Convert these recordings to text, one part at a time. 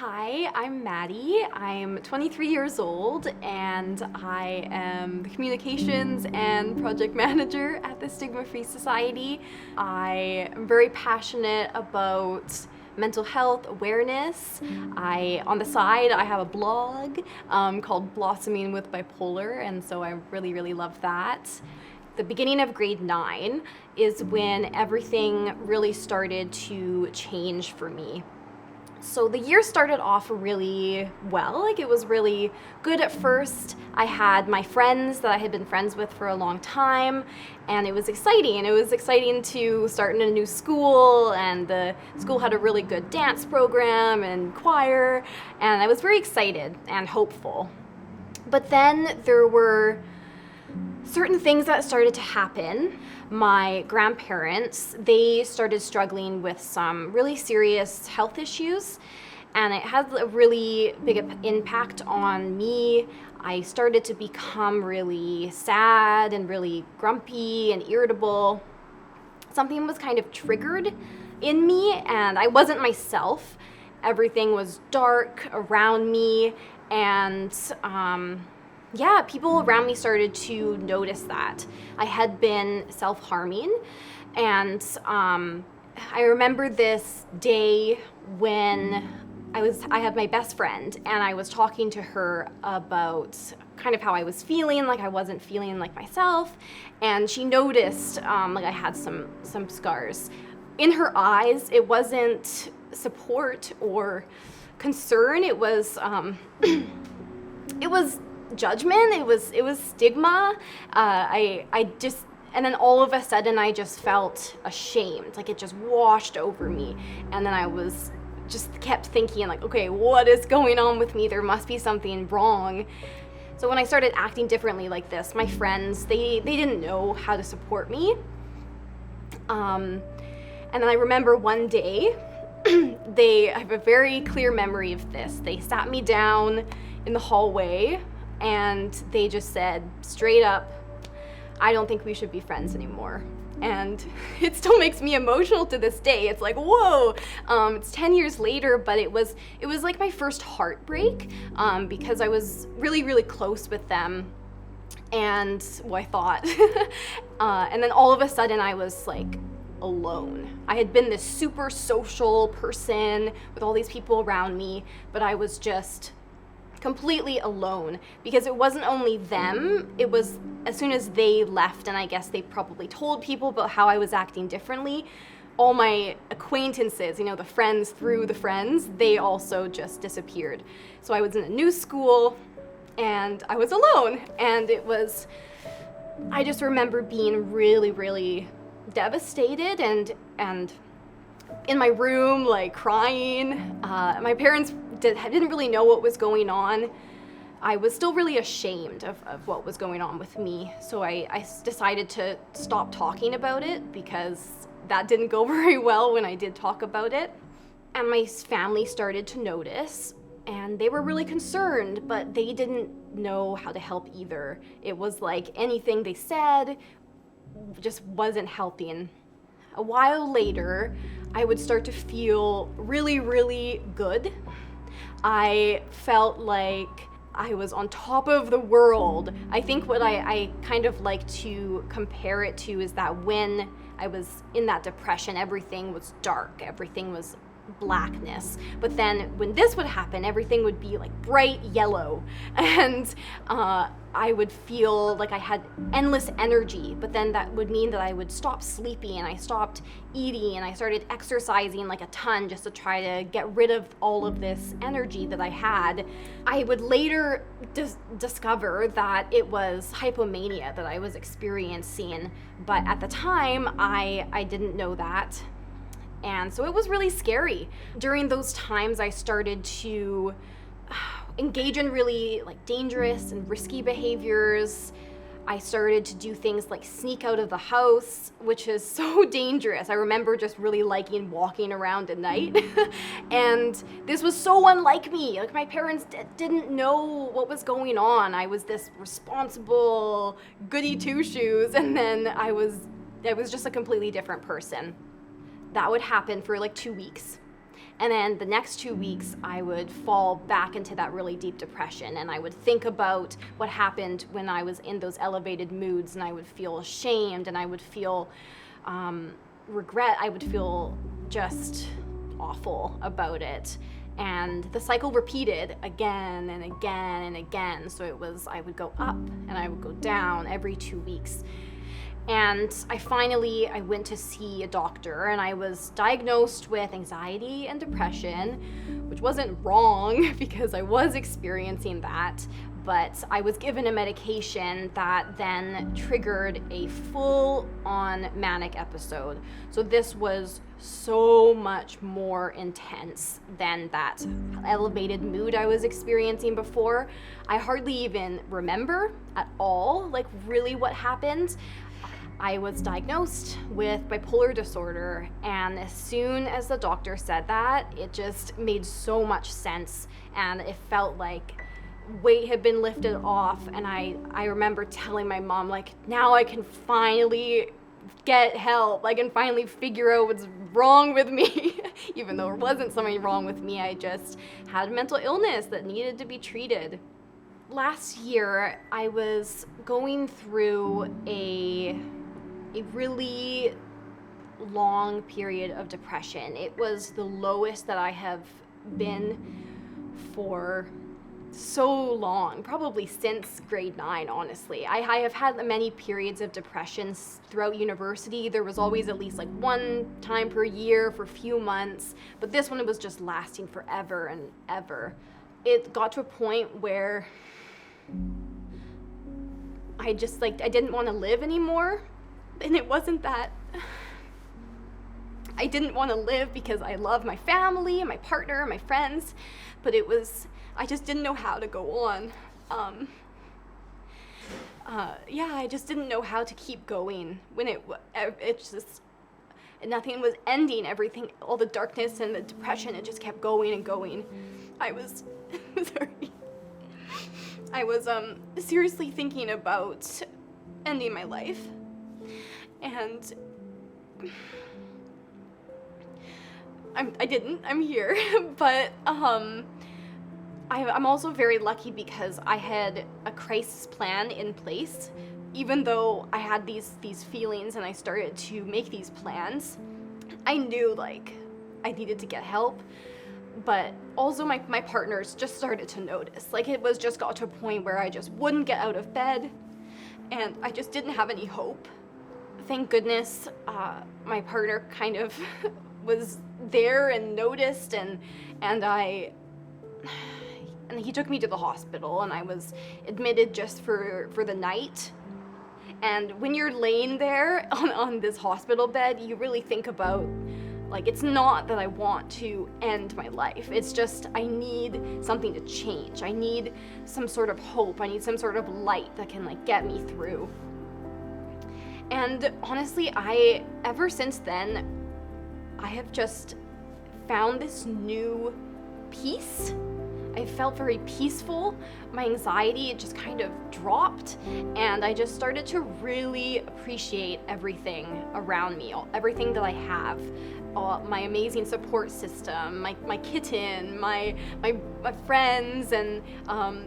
Hi, I'm Maddie. I'm 23 years old and I am the communications and project manager at the Stigma-Free Society. I am very passionate about mental health awareness. On the side, I have a blog called Blossoming with Bipolar, and so I really love that. The beginning of grade 9 is when everything really started to change for me. So the year started off really well, it was really good at first. I had my friends that I had been friends with for a long time, and it was exciting. It was exciting to start in a new school, and the school had a really good dance program and choir, and I was very excited and hopeful. But then there were certain things that started to happen. My grandparents, they started struggling with some really serious health issues, and it had a really big impact on me. I started to become really sad and really grumpy and irritable. Something was kind of triggered in me, and I wasn't myself. Everything was dark around me, and people around me started to notice that. I had been self-harming, and I remember this day when I had my best friend, and I was talking to her about kind of how I was feeling, like I wasn't feeling like myself, and she noticed like I had some scars. In her eyes, it wasn't support or concern, it was judgment, it was stigma. And then all of a sudden I just felt ashamed, like it just washed over me. And then I kept thinking like, okay, what is going on with me? There must be something wrong. So when I started acting differently like this, my friends, they didn't know how to support me. And then I remember one day, I have a very clear memory of this. They sat me down in the hallway, and they just said straight up, I don't think we should be friends anymore. And it still makes me emotional to this day. It's like, whoa, it's 10 years later, but it was like my first heartbreak, because I was really close with them, and I thought, and then all of a sudden I was like alone. I had been this super social person with all these people around me, but I was just completely alone, because it wasn't only them, it was as soon as they left, and I guess they probably told people about how I was acting differently, all my acquaintances, the friends through the friends, they also just disappeared. So I was in a new school and I was alone, and I just remember being really devastated and in my room, like crying. My parents didn't really know what was going on. I was still really ashamed of what was going on with me. So I decided to stop talking about it, because that didn't go very well when I did talk about it. And my family started to notice, and they were really concerned, but they didn't know how to help either. It was like anything they said just wasn't helping. A while later, I would start to feel really good. I felt like I was on top of the world. I think what I kind of like to compare it to is that when I was in that depression, everything was dark, everything was blackness. But then when this would happen, everything would be like bright yellow, and I would feel like I had endless energy, but then that would mean that I would stop sleeping, and I stopped eating, and I started exercising like a ton just to try to get rid of all of this energy that I had. I would later discover that it was hypomania that I was experiencing, but at the time I didn't know that. And so it was really scary. During those times, I started to engage in really dangerous and risky behaviors. I started to do things like sneak out of the house, which is so dangerous. I remember just really liking walking around at night. And this was so unlike me. Like, my parents didn't know what was going on. I was this responsible goody two-shoes, and then I was just a completely different person. That would happen for 2 weeks. And then the next 2 weeks, I would fall back into that really deep depression, and I would think about what happened when I was in those elevated moods, and I would feel ashamed, and I would feel regret. I would feel just awful about it. And the cycle repeated again and again and again. So I would go up and I would go down every 2 weeks. And I went to see a doctor, and I was diagnosed with anxiety and depression, which wasn't wrong because I was experiencing that, but I was given a medication that then triggered a full-on manic episode. So this was so much more intense than that elevated mood I was experiencing before. I hardly even remember at all, like, really what happened. I was diagnosed with bipolar disorder, and as soon as the doctor said that, it just made so much sense, and it felt like weight had been lifted off. And I remember telling my mom, like, now I can finally get help. I can finally figure out what's wrong with me. Even though there wasn't something wrong with me, I just had mental illness that needed to be treated. Last year, I was going through a really long period of depression. It was the lowest that I have been for so long, probably since grade 9, honestly. I have had many periods of depression throughout university. There was always at least like one time per year for a few months, but this one was just lasting forever and ever. It got to a point where I didn't want to live anymore. And it wasn't that I didn't want to live because I love my family and my partner and my friends, but I just didn't know how to go on. I just didn't know how to keep going when nothing was ending. Everything, all the darkness and the depression, it just kept going and going. I was sorry. I was seriously thinking about ending my life. And I didn't. I'm here. But I'm also very lucky because I had a crisis plan in place. Even though I had these feelings and I started to make these plans, I knew like I needed to get help. But also my partners just started to notice. Like, it was just got to a point where I just wouldn't get out of bed, and I just didn't have any hope. Thank goodness, my partner kind of was there and noticed, and he took me to the hospital, and I was admitted just for the night. And when you're laying there on this hospital bed, you really think about, like, it's not that I want to end my life. It's just I need something to change. I need some sort of hope. I need some sort of light that can, like, get me through. And honestly, ever since then, I have just found this new peace. I felt very peaceful. My anxiety, it just kind of dropped, and I just started to really appreciate everything around me, everything that I have. My amazing support system, my kitten, my friends, and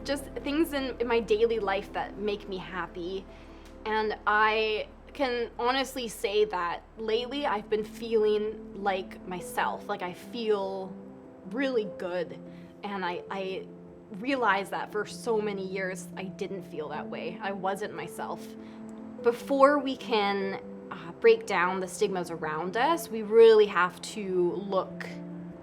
just things in my daily life that make me happy. And I can honestly say that lately I've been feeling like myself. Like, I feel really good. And I realized that for so many years I didn't feel that way. I wasn't myself. Before we can break down the stigmas around us, we really have to look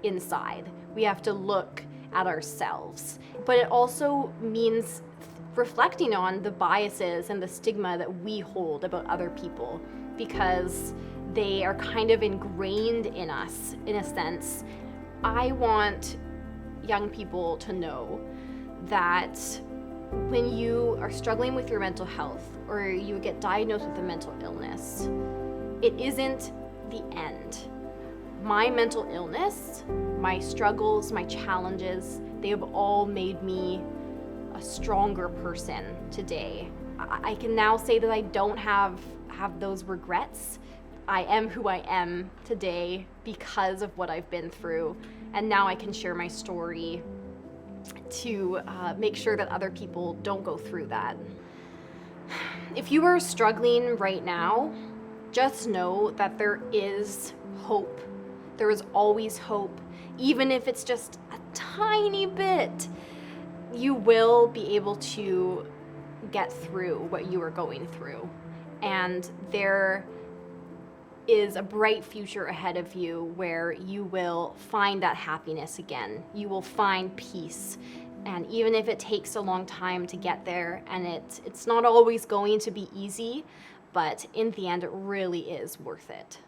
inside. We have to look at ourselves. But it also means reflecting on the biases and the stigma that we hold about other people, because they are kind of ingrained in us, in a sense. I want young people to know that when you are struggling with your mental health, or you get diagnosed with a mental illness, it isn't the end. My mental illness, my struggles, my challenges, they have all made me a stronger person today. I can now say that I don't have those regrets. I am who I am today because of what I've been through. And now I can share my story to make sure that other people don't go through that. If you are struggling right now, just know that there is hope. There is always hope. Even if it's just a tiny bit, you will be able to get through what you are going through. And there is a bright future ahead of you where you will find that happiness again. You will find peace. And even if it takes a long time to get there, and it's not always going to be easy, but in the end, it really is worth it.